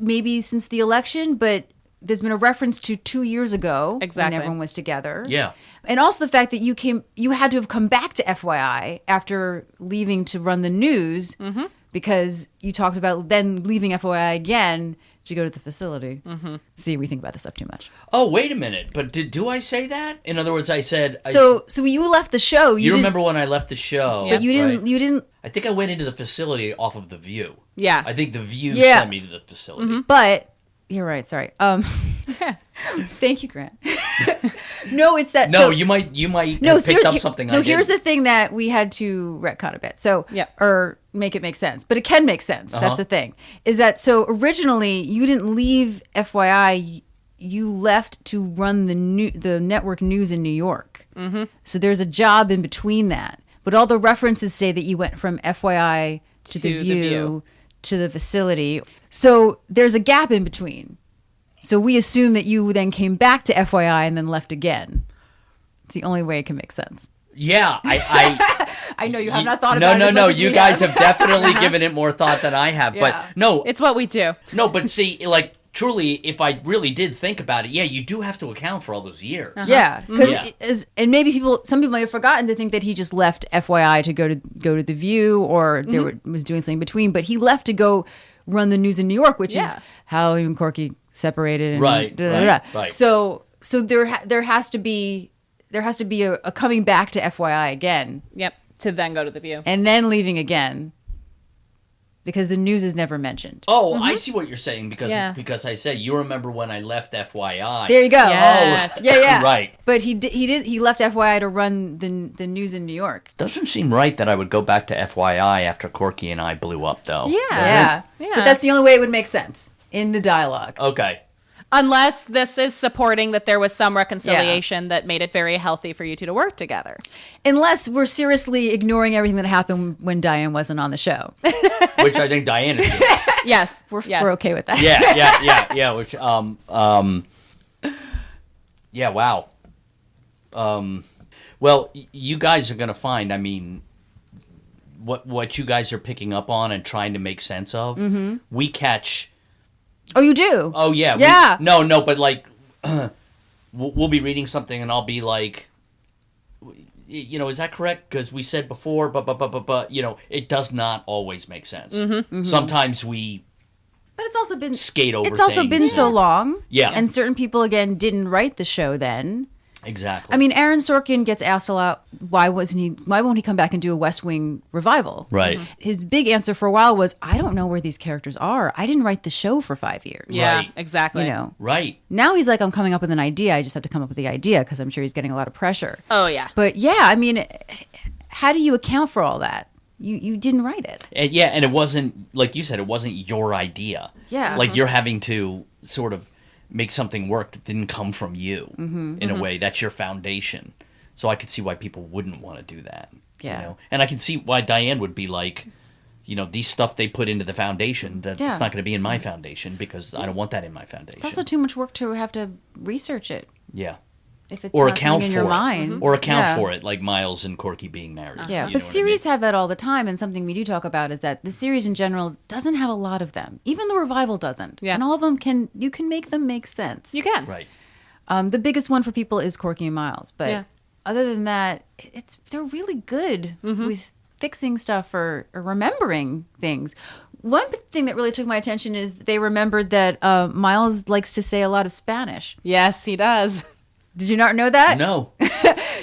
maybe since the election, but there's been a reference to 2 years ago Exactly. when everyone was together. Yeah. And also the fact that you had to have come back to FYI after leaving to run the news because you talked about then leaving FYI again to go to the facility. See, we think about this stuff too much. Oh, wait a minute. But do I say that? In other words, I said... So you left the show. You remember when I left the show. But you didn't... right? You didn't... I think I went into the facility off of The View. Yeah. I think The View Yeah. sent me to the facility. But... You're right, sorry. Thank you, Grant. No, it's that... No, so, you might have picked seriously, up something I No, here's didn't. the thing that we had to retcon a bit. So, Yep. or make it make sense. But it can make sense. That's the thing. Is that, so originally, you didn't leave FYI, you left to run the network news in New York. So there's a job in between that. But all the references say that you went from FYI to the View to the facility. So there's a gap in between. So we assume that you then came back to FYI and then left again. It's the only way it can make sense. Yeah, I I know you have not thought about it as No, much as you we guys have. have definitely given it more thought than I have. Yeah. But no, It's what we do. no, but see, like, truly, if I really did think about it, yeah, you do have to account for all those years. Yeah, because Yeah. and maybe some people may have forgotten to think that he just left FYI to go to the View or was doing something in between, but he left to go run the news in New York, which is how he and Corky separated. And Right. So there has to be a coming back to FYI again, Yep. To then go to the View. and then leaving again, because the news is never mentioned. Oh, I see what you're saying because Yeah. I said you remember when I left FYI. There you go. Yes. Oh, yeah. Right. But he left FYI to run the news in New York. Doesn't seem right that I would go back to FYI after Corky and I blew up, though. Yeah. Yeah. But that's the only way it would make sense in the dialogue. Okay. Unless this is supporting that there was some reconciliation that made it very healthy for you two to work together. Unless we're seriously ignoring everything that happened when Diane wasn't on the show. Which I think Diane is doing. Yes. We're okay with that. Yeah. Which yeah. Wow. Well, you guys are gonna find. I mean, what you guys are picking up on and trying to make sense of, we catch. Oh, you do? Oh yeah. Yeah. No, but like, we'll be reading something and I'll be like, is that correct? Because we said before, but it does not always make sense. Sometimes we But it's also been skate over. It's also been things. so long. Yeah. And certain people again didn't write the show then. Exactly. I mean, Aaron Sorkin gets asked a lot, why won't he come back and do a West Wing revival? Right. His big answer for a while was, I don't know where these characters are. I didn't write the show for 5 years. Yeah, Right. exactly. Right. Now he's like, I'm coming up with an idea. I just have to come up with the idea because I'm sure he's getting a lot of pressure. Oh, yeah. But yeah, I mean, how do you account for all that? You didn't write it. And it wasn't, like you said, it wasn't your idea. Yeah. Like you're having to sort of make something work that didn't come from you in a way. That's your foundation. So I could see why people wouldn't want to do that. Yeah. And I can see why Diane would be like, these stuff they put into the foundation, that's not going to be in my foundation because I don't want that in my foundation. It's also too much work to have to research it. Yeah. If it's Or not account something for in your it. mind. Or account Yeah. for it, like Miles and Corky being married. Yeah, You but know what I series mean? have that all the time, and something we do talk about is that the series in general doesn't have a lot of them. Even the revival doesn't. Yeah. And all of them you can make them make sense. You can. Right. The biggest one for people is Corky and Miles, but Yeah. other than that, they're really good with fixing stuff or remembering things. One thing that really took my attention is they remembered that Miles likes to say a lot of Spanish. Yes, he does. Did you not know that? No.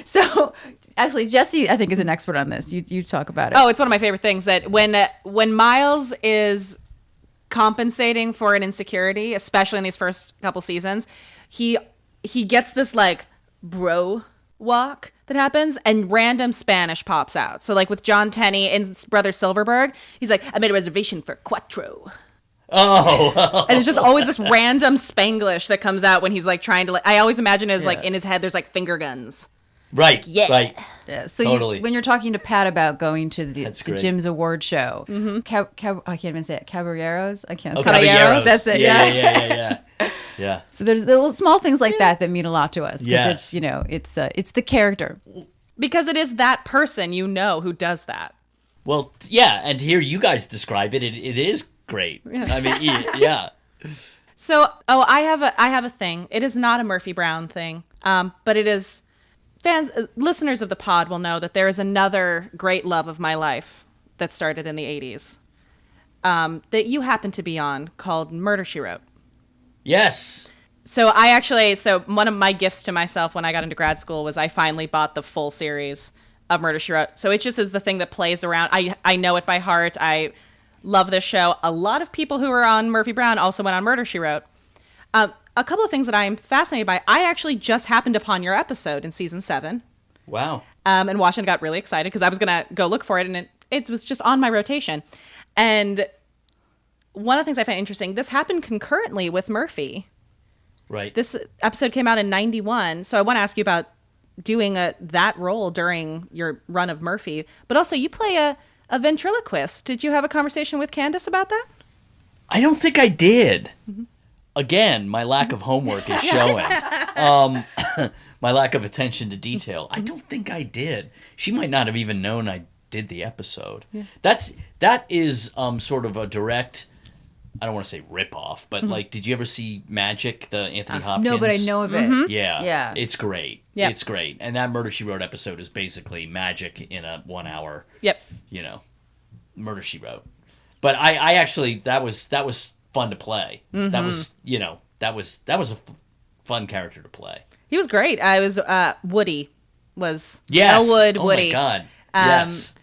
So, actually, Jesse, I think, is an expert on this. You talk about it. Oh, it's one of my favorite things that when Miles is compensating for an insecurity, especially in these first couple seasons, he gets this like bro walk that happens and random Spanish pops out. So like with John Tenney and his brother Silverberg, he's like, I made a reservation for Cuatro. Oh. And it's just always this random Spanglish that comes out when he's like trying to like, I always imagine it as like in his head there's like finger guns. Right. Yeah. Right. Yeah, so Totally. when you're talking to Pat about going to the great. Jim's award show, I can't even say it. Caballeros? I can't Oh, say it. Caballeros? That's it. Yeah. Yeah. So there's little small things like that mean a lot to us. 'Cause Yes. it's the character. Because it is that person who does that. Well, yeah, and to hear you guys describe it, it is great. I mean, yeah. So, I have a thing. It is not a Murphy Brown thing, but it is. Listeners of the pod will know that there is another great love of my life that started in the 80s that you happen to be on called Murder, She Wrote. Yes. So one of my gifts to myself when I got into grad school was I finally bought the full series of Murder, She Wrote. So it just is the thing that plays around. I know it by heart. I love this show. A lot of people who are on Murphy Brown also went on Murder, She Wrote. A couple of things that I am fascinated by. I actually just happened upon your episode in season 7. Wow. And watched and got really excited because I was going to go look for it, and it was just on my rotation. And one of the things I find interesting, this happened concurrently with Murphy. Right. This episode came out in 91, so I want to ask you about doing that role during your run of Murphy. But also, you play a ventriloquist. Did you have a conversation with Candace about that? I don't think I did. Again, my lack of homework is showing. My lack of attention to detail. I don't think I did. She might not have even known I did the episode. Yeah. That is sort of a direct, I don't want to say rip-off, but like, did you ever see Magic, the Anthony Hopkins? No, but I know of it. Yeah. It's great. Yep. It's great. And that Murder, She Wrote episode is basically Magic in a 1 hour, Yep. Murder, She Wrote. But I actually, that was fun to play. That was, that was a fun character to play. He was great. I was Woody was Yes. Elwood Oh Woody. my God. Yes.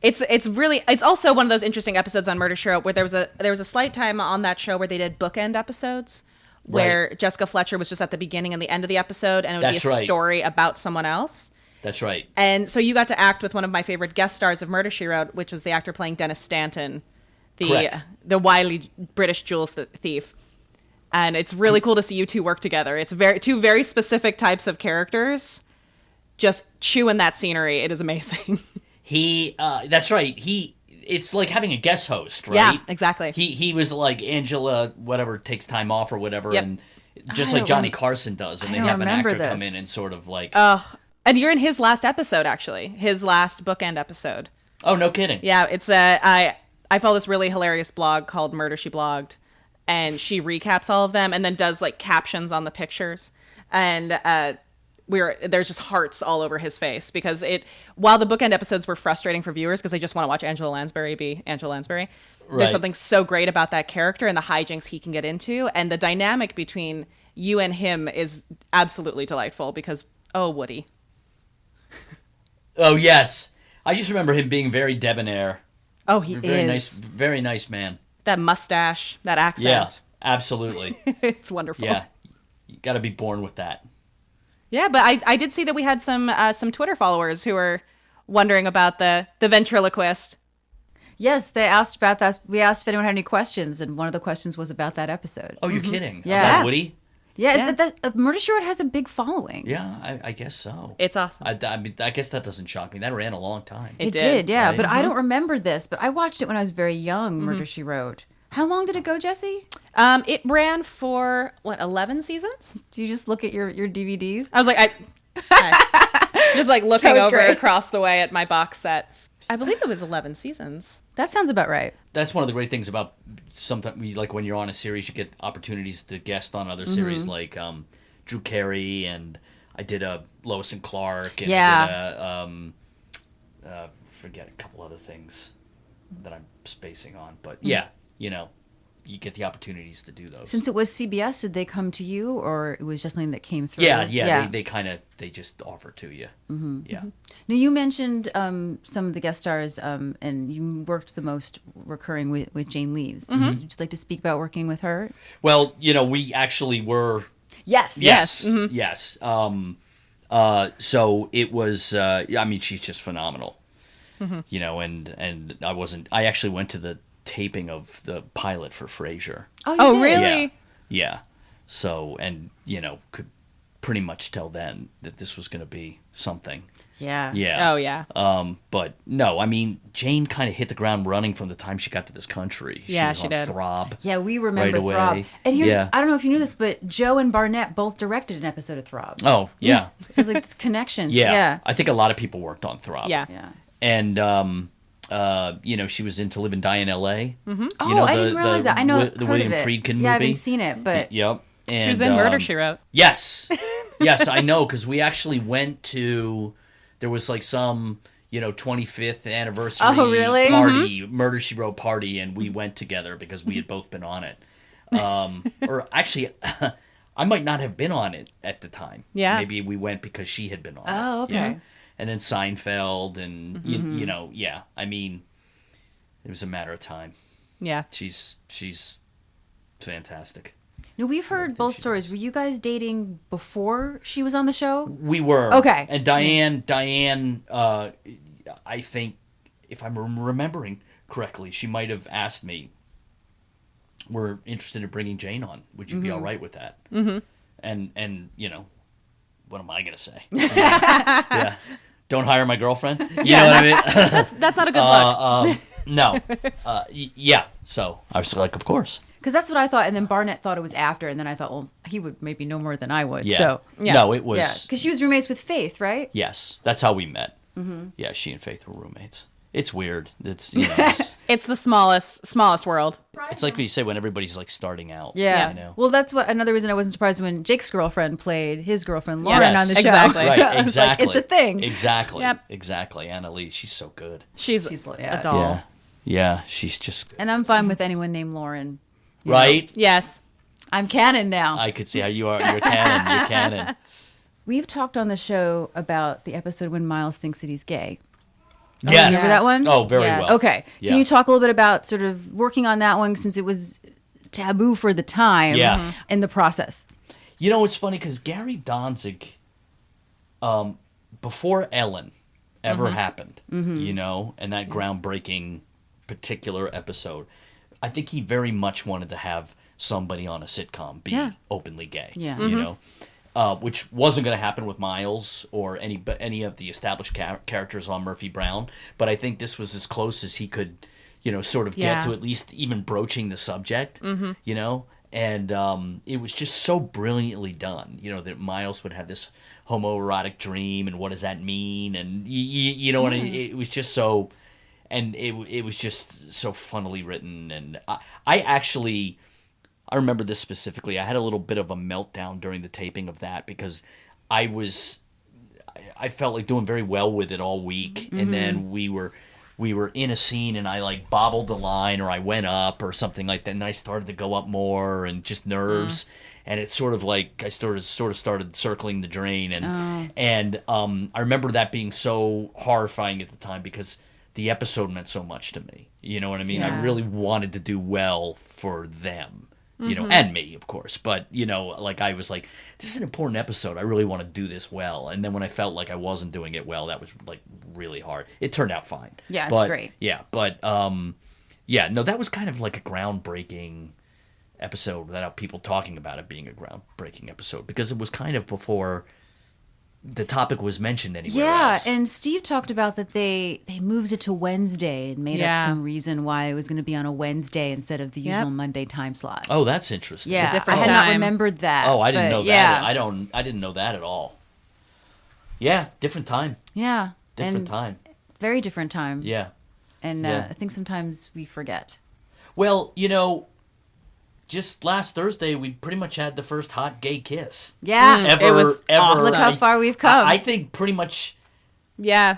It's also one of those interesting episodes on Murder, She Wrote where there was a slight time on that show where they did bookend episodes where Jessica Fletcher was just at the beginning and the end of the episode, and it would That's be a right. story about someone else. That's right. And so you got to act with one of my favorite guest stars of Murder, She Wrote, which was the actor playing Dennis Stanton, Correct. the wily British jewels thief. And it's really cool to see you two work together. It's two very specific types of characters just chewing that scenery. It is amazing. That's right. It's like having a guest host, right? Yeah, exactly. He was like Angela, whatever, takes time off or whatever, Yep. and just I like don't Johnny Carson does, and I they don't have an remember actor come this. in and sort of like, And you're in his last episode, actually. His last bookend episode. oh, no kidding. Yeah, it's I follow this really hilarious blog called Murder, She Blogged, and she recaps all of them and then does like captions on the pictures. And there's just hearts all over his face because while the bookend episodes were frustrating for viewers because they just want to watch Angela Lansbury be Angela Lansbury, Right. there's something so great about that character and the hijinks he can get into, and the dynamic between you and him is absolutely delightful because, oh, Woody. Oh, yes. I just remember him being very debonair. Oh, he Very is. very nice man. That mustache, that Yeah, accent. absolutely. It's wonderful. Yeah. You got to be born with that. Yeah, but I did see that we had some Twitter followers who were wondering about the ventriloquist. Yes, they asked about that. We asked if anyone had any questions, and one of the questions was about that episode. Oh, you're kidding? Yeah. About Woody? Yeah, Murder, She Wrote has a big following. Yeah, I guess so. It's awesome. I mean, I guess that doesn't shock me. That ran a long time. It It did, did, yeah. right? But I don't remember this. But I watched it when I was very young, Murder, She Wrote. How long did it go, Jesse? It ran for 11 seasons? Do you just look at your DVDs? I was like, I just like looking That was over great. across the way at my box set. I believe it was 11 seasons. That sounds about right. That's one of the great things about sometimes, like when you're on a series, you get opportunities to guest on other series, like Drew Carey, and I did a Lois and Clark, and I did forget a couple other things that I'm spacing on, but yeah, you get the opportunities to do those. Since it was CBS, did they come to you, or it was just something that came through? Yeah. They just offer to you. Mm-hmm. Yeah. Now, you mentioned some of the guest stars, and you worked the most recurring with Jane Leaves. Mm-hmm. Would you just like to speak about working with her? Well, we actually were. Yes. Yes. Mm-hmm. Yes. So it was. She's just phenomenal. Mm-hmm. And I actually went to the taping of the pilot for Frasier. Oh, you Oh, did? really? Yeah. So, and, could pretty much tell then that this was going to be something. Yeah. Yeah. Oh, yeah. But no, Jane kind of hit the ground running from the time she got to this country. Yeah, was she on did. Throb. Yeah, we remember Right away. Throb. And here's, Yeah. I don't know if you knew this, but Joe and Barnett both directed an episode of Throb. Oh, yeah. This is like this connection. Yeah. Yeah. I think a lot of people worked on Throb. Yeah. Yeah. And, she was in To Live and Die in L.A. Mm-hmm. Oh, I didn't realize that. I know the heard William of it. Friedkin movie. Yeah, I haven't seen it, but Yep. And, She was in Murder, She Wrote. Yes. Yes, I know, because we actually went to, there was like some, 25th anniversary Oh, really? party, Murder, She Wrote party, and we went together because we had both been on it. Or actually, I might not have been on it at the time. Yeah. Maybe we went because she had been on it. Oh, okay. Yeah. And then Seinfeld, and, yeah. It was a matter of time. Yeah. She's fantastic. No, we've heard both stories. Were you guys dating before she was on the show? We were. Okay. And Diane, I think, if I'm remembering correctly, she might have asked me, we're interested in bringing Jane on. Would you be all right with that? Mm-hmm. And what am I going to say? Yeah. Don't hire my girlfriend? You know what I mean? That's not a good look. No. Yeah. So I was like, of course. Because that's what I thought, and then Barnett thought it was after, and then I thought, well, he would maybe know more than I would. Yeah. So, Yeah. No, it was. yeah, because she was roommates with Faith, right? Yes. That's how we met. Mm-hmm. Yeah, she and Faith were roommates. It's weird. It's, it's, It's the smallest world. it's like what you say when everybody's like starting out. Yeah. You know? Well, that's what another reason I wasn't surprised when Jake's girlfriend played his girlfriend Lauren Yes. on the show. Exactly. Right, I was exactly. like, it's a thing. Exactly. Yep. Exactly. Annalise, she's so good. She's yeah. a doll. Yeah. Yeah, she's just And I'm fine with anyone named Lauren. You know? right. Yes. I'm canon now. I could see how you are. You're canon. You're canon. We've talked on the show about the episode when Miles thinks that he's gay. Yes. Remember that one? Oh, very Yes. well. Okay. Yeah. Can you talk a little bit about sort of working on that one since it was taboo for the time Yeah. in the process? You know, it's funny because Gary Danzig, before Ellen ever happened, and that groundbreaking particular episode, I think he very much wanted to have somebody on a sitcom be Yeah. openly gay. Yeah. Which wasn't going to happen with Miles or any of the established characters on Murphy Brown. But I think this was as close as he could, sort of Yeah. get to at least even broaching the subject, And it was just so brilliantly done, that Miles would have this homoerotic dream, and what does that mean? And, and it was just so... And it was just so funnily written. And I remember this specifically. I had a little bit of a meltdown during the taping of that because I felt like doing very well with it all week. And then we were in a scene and I like bobbled a line or I went up or something like that. And I started to go up more and just nerves. And it's sort of like I sort of started circling the drain. And I remember that being so horrifying at the time because the episode meant so much to me. You know what I mean? Yeah. I really wanted to do well for them, and me, of course. But, like I was like, this is an important episode. I really want to do this well. And then when I felt like I wasn't doing it well, that was like really hard. It turned out fine. Yeah, it's great. Yeah, but that was kind of like a groundbreaking episode without people talking about it being a groundbreaking episode because it was kind of before the topic was mentioned anywhere else. And Steve talked about that they moved it to Wednesday and made up some reason why it was going to be on a Wednesday instead of the usual Monday time slot. Oh, that's interesting. Yeah, different I had not time. remembered that. Oh, I didn't but know that. yeah. I didn't know that at all. Yeah, different time. Yeah. Different and time. Very different time. Yeah. And Yeah. I think sometimes we forget. Well, just last Thursday we pretty much had the first hot gay kiss. Yeah. Ever, It was ever. awesome. Look how far we've come. I think pretty much. Yeah.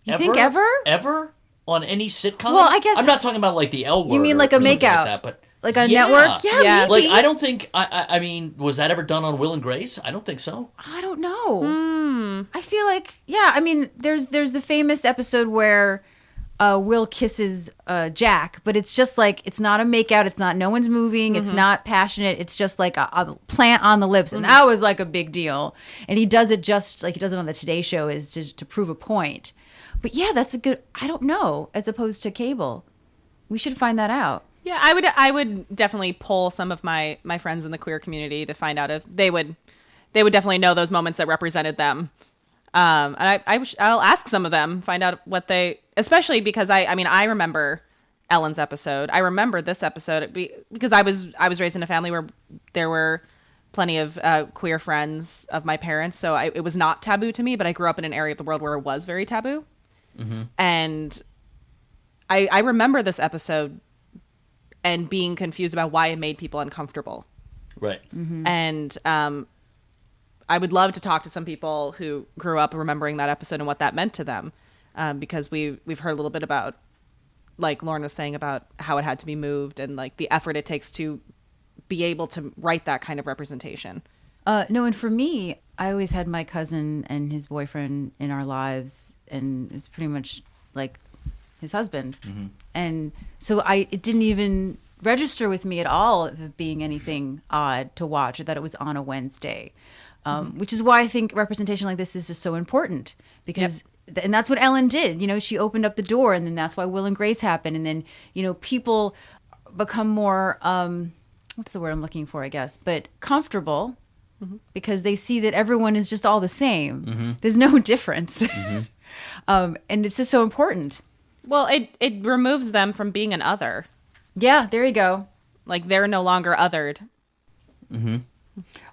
You think ever? Ever on any sitcom? Well, I guess- I'm not talking about like the L Word. You mean like or a something makeout? that, but like a network. Yeah, Like, maybe. I don't think. I mean, was that ever done on Will and Grace? I don't think so. I don't know. I feel like, I mean, there's the famous episode where Will kisses Jack, but it's just like, it's not a makeout. It's not, no one's moving. It's not passionate. It's just like a plant on the lips. And that was like a big deal. And he does it just like he does it on the Today Show, is just to prove a point. But yeah, that's a good, I don't know, as opposed to cable. We should find that out. Yeah, I would definitely poll some of my friends in the queer community to find out if they would definitely know those moments that represented them. And I'll ask some of them, find out what they, especially because I mean, I remember Ellen's episode. I remember this episode because I was raised in a family where there were plenty of queer friends of my parents. So it was not taboo to me, but I grew up in an area of the world where it was very taboo. And I remember this episode and being confused about why it made people uncomfortable. Right. And I would love to talk to some people who grew up remembering that episode and what that meant to them, because we've heard a little bit about, like Lauren was saying, about how it had to be moved and like the effort it takes to be able to write that kind of representation. No, and for me, I always had my cousin and his boyfriend in our lives, and it was pretty much like his husband. And so it didn't even register with me at all of it being anything odd to watch, or that it was on a Wednesday. Which is why I think representation like this is just so important, because and that's what Ellen did. You know, she opened up the door, and then that's why Will and Grace happened. And then, you know, people become more, what's the word I'm looking for, I guess, but comfortable, because they see that everyone is just all the same. There's no difference. And it's just so important. Well, it removes them from being an other. Yeah, there you go. Like, they're no longer othered.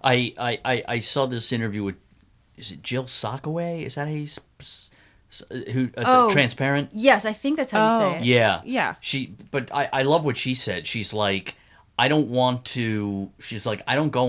I saw this interview with, is it Jill Sockaway? Is that Transparent? Yes, I think that's how you say it. Yeah. Yeah. But I love what she said. She's like, I don't go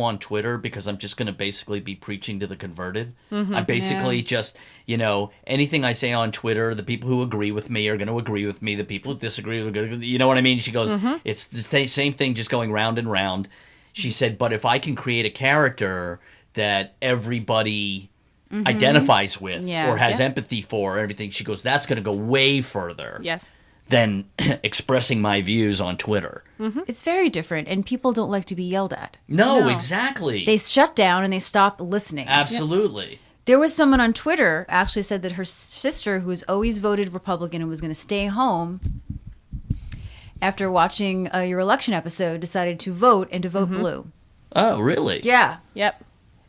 on Twitter because I'm just going to basically be preaching to the converted. I'm basically just, you know, anything I say on Twitter, the people who agree with me are going to agree with me. The people who disagree are going to, you know what I mean? She goes, it's the same thing, just going round and round. She said, but if I can create a character that everybody identifies with or has empathy for and everything, she goes, that's going to go way further. Yes. Than expressing my views on Twitter. It's very different, and people don't like to be yelled at. No, exactly. They shut down and they stop listening. Absolutely. There was someone on Twitter actually said that her sister, who has always voted Republican and was going to stay home, after watching your election episode, decided to vote and to vote blue. Oh, really? Yeah. Yep.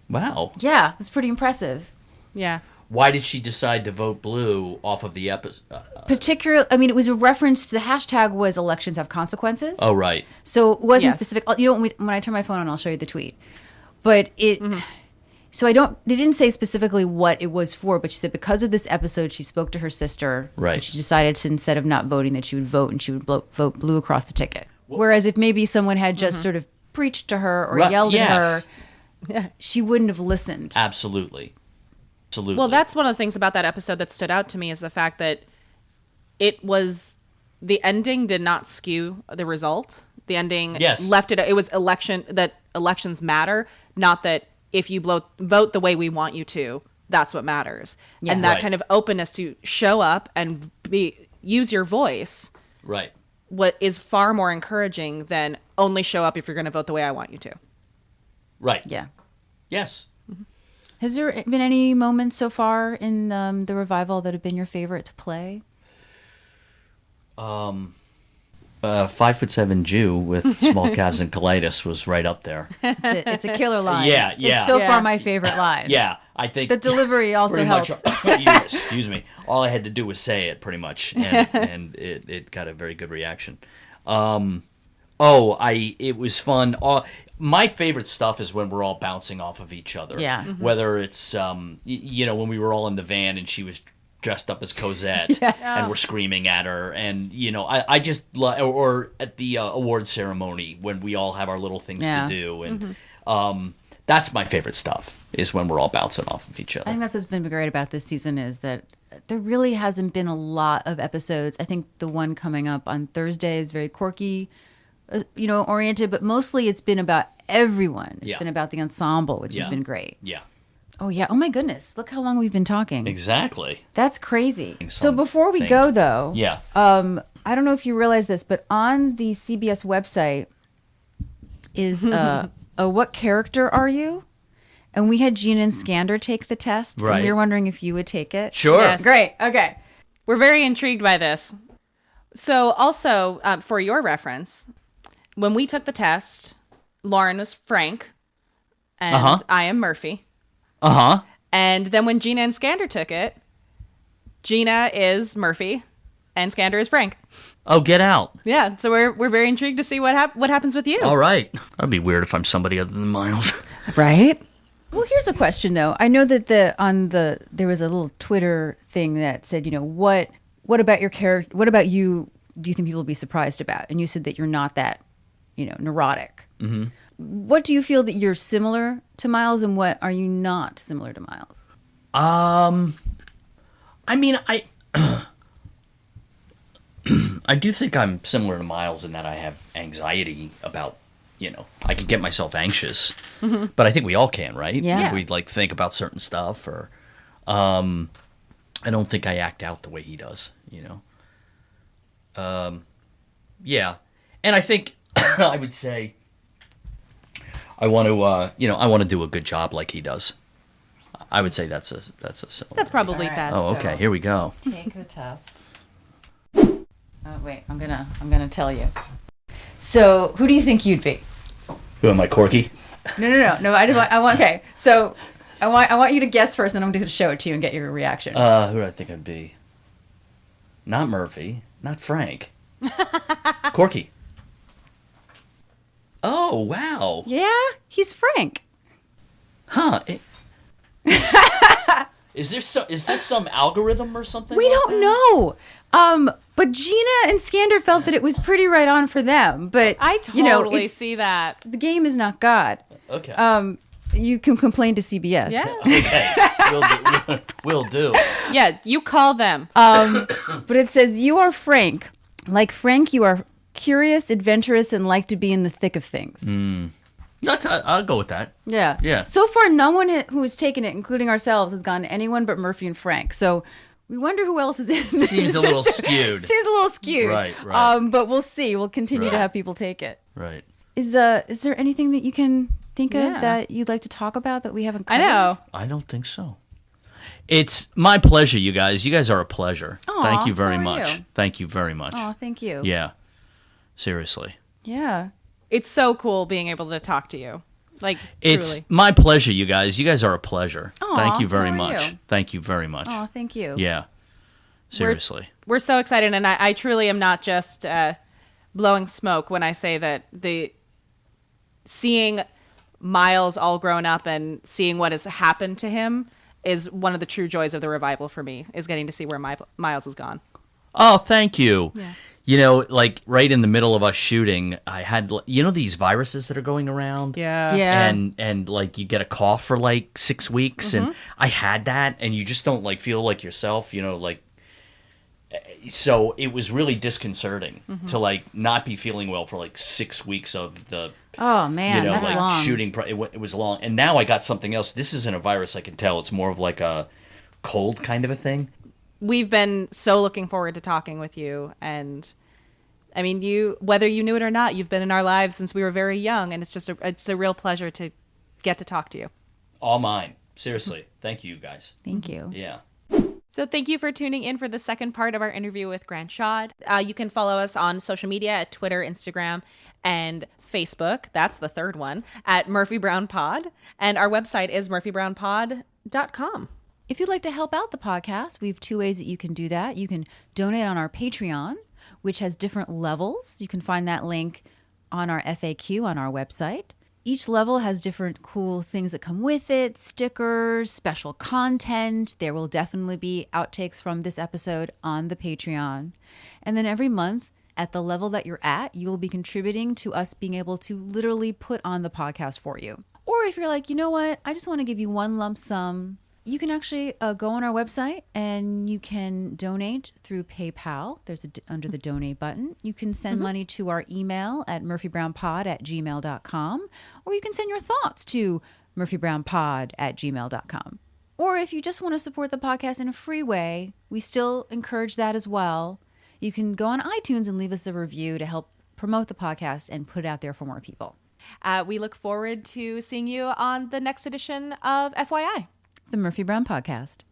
Wow. Yeah, it was pretty impressive. Yeah. Why did she decide to vote blue off of the episode? I mean, it was a reference to the hashtag was elections have consequences. Oh, right. So it wasn't Yes. specific. You know, when I turn my phone on, I'll show you the tweet. But it, so they didn't say specifically what it was for, but she said because of this episode, she spoke to her sister. Right. And she decided to, instead of not voting, that she would vote, and she would vote blue across the ticket. Whereas if maybe someone had just sort of preached to her or yelled at her, she wouldn't have listened. Absolutely. Absolutely. Well, that's one of the things about that episode that stood out to me, is the fact that the ending did not skew the result. The ending left it was elections matter, not that if you vote the way we want you to, that's what matters. Yeah. And that Right. kind of openness to show up and use your voice, right. what is far more encouraging than only show up if you're going to vote the way I want you to. Right. Yeah. Yes. Has there been any moments so far in the revival that have been your favorite to play? 5'7" Jew with small calves and colitis was right up there. It's a killer line. Yeah. It's so far my favorite line. Yeah, I think The delivery also pretty helps. much, excuse me. All I had to do was say it, pretty much, and it got a very good reaction. It was fun. My favorite stuff is when we're all bouncing off of each other. Yeah. Whether it's when we were all in the van and she was dressed up as Cosette and we're screaming at her, and I just or at the award ceremony when we all have our little things to do, and that's my favorite stuff, is when we're all bouncing off of each other. I think that's what's been great about this season, is that there really hasn't been a lot of episodes. I think the one coming up on Thursday is very quirky oriented, but mostly it's been about everyone. It's Yeah. been about the ensemble, which Yeah. has been great. Yeah. Oh yeah. Oh my goodness. Look how long we've been talking. Exactly. That's crazy. So Some before we thing. go though, Yeah. I don't know if you realize this, but on the CBS website is what character are you? And we had Gina and Skander take the test, Right. and we were wondering if you would take it. Sure. Yes. Great. Okay. We're very intrigued by this. So also, for your reference, when we took the test, Lauren was Frank, and Uh-huh. I am Murphy. Uh-huh. And then when Gina and Skander took it, Gina is Murphy, and Skander is Frank. Oh, get out. Yeah, so we're very intrigued to see what happens with you. All right. That'd be weird if I'm somebody other than Miles. Right? Well, here's a question though. I know that there was a little Twitter thing that said, what about your character? What about you? Do you think people will be surprised about? And you said that you're not that, neurotic. Mm-hmm. What do you feel that you're similar to Miles, and what are you not similar to Miles? I mean, I do think I'm similar to Miles in that I have anxiety about, I can get myself anxious, but I think we all can, right? Yeah. If we think about certain stuff, or I don't think I act out the way he does, yeah. And I think I would say I want to do a good job like he does. I would say that's a similar. That's probably best. Oh, okay. Here we go. Take the test. Oh wait, I'm gonna tell you. So, who do you think you'd be? Who am I, Corky? No. I want. Okay, so I want you to guess first, then I'm going to show it to you and get your reaction. Who do I think I'd be? Not Murphy. Not Frank. Corky. Oh, wow. Yeah, he's Frank. Huh. Is this some algorithm or something? We like don't that? know. But Gina and Skander felt that it was pretty right on for them. But I totally it's- see that. the game is not God. Okay. You can complain to CBS. Yeah. Okay. We'll do. Yeah, you call them. But it says you are Frank. Like Frank, you are curious, adventurous, and like to be in the thick of things. I'll go with that. Yeah. Yeah. So far, no one who has taken it, including ourselves, has gone to anyone but Murphy and Frank. So we wonder who else is in this. Seems a little skewed. Seems a little skewed. Right. But we'll see. We'll continue to Right. have people take it. Right. Is there anything that you can think Yeah. of that you'd like to talk about that we haven't I covered? know. I don't think so. It's my pleasure, you guys. You guys are a pleasure. Aw, Thank you so very are much. you. Thank you very much. Oh, thank you. Yeah. Seriously. Yeah. It's so cool being able to talk to you. Like, It's truly. my pleasure, you guys. You guys are a pleasure. Aw, Thank you so very are much. you. Thank you very much. Oh, thank you. Yeah. Seriously. We're so excited, and I truly am not just blowing smoke when I say that seeing Miles all grown up and seeing what has happened to him is one of the true joys of the revival for me, is getting to see where Miles has gone. Oh, thank you. Yeah. Right in the middle of us shooting, I had, these viruses that are going around? Yeah. Yeah. And you get a cough for 6 weeks, and I had that, and you just don't feel like yourself, so it was really disconcerting to not be feeling well for 6 weeks of the Oh man, that's long. shooting. It was long, and now I got something else. This isn't a virus, I can tell. It's more of a cold kind of a thing. We've been so looking forward to talking with you, and I mean, whether you knew it or not, you've been in our lives since we were very young, and it's a real pleasure to get to talk to you. All mine. Seriously. Thank you, guys. Thank you. Yeah. So thank you for tuning in for the second part of our interview with Grant Shaud. You can follow us on social media at Twitter, Instagram, and Facebook. That's the third one, at Murphy Brown Pod. And our website is murphybrownpod.com. If you'd like to help out the podcast, we have two ways that you can do that. You can donate on our Patreon, which has different levels. You can find that link on our FAQ on our website. Each level has different cool things that come with it, stickers, special content. There will definitely be outtakes from this episode on the Patreon. And then every month, at the level that you're at, you will be contributing to us being able to literally put on the podcast for you. Or if you're like, you know what, I just want to give you one lump sum you can actually go on our website and you can donate through PayPal. There's under the donate button. You can send money to our email at murphybrownpod@gmail.com, or you can send your thoughts to murphybrownpod@gmail.com. Or if you just want to support the podcast in a free way, we still encourage that as well. You can go on iTunes and leave us a review to help promote the podcast and put it out there for more people. We look forward to seeing you on the next edition of FYI. The Murphy Brown Podcast.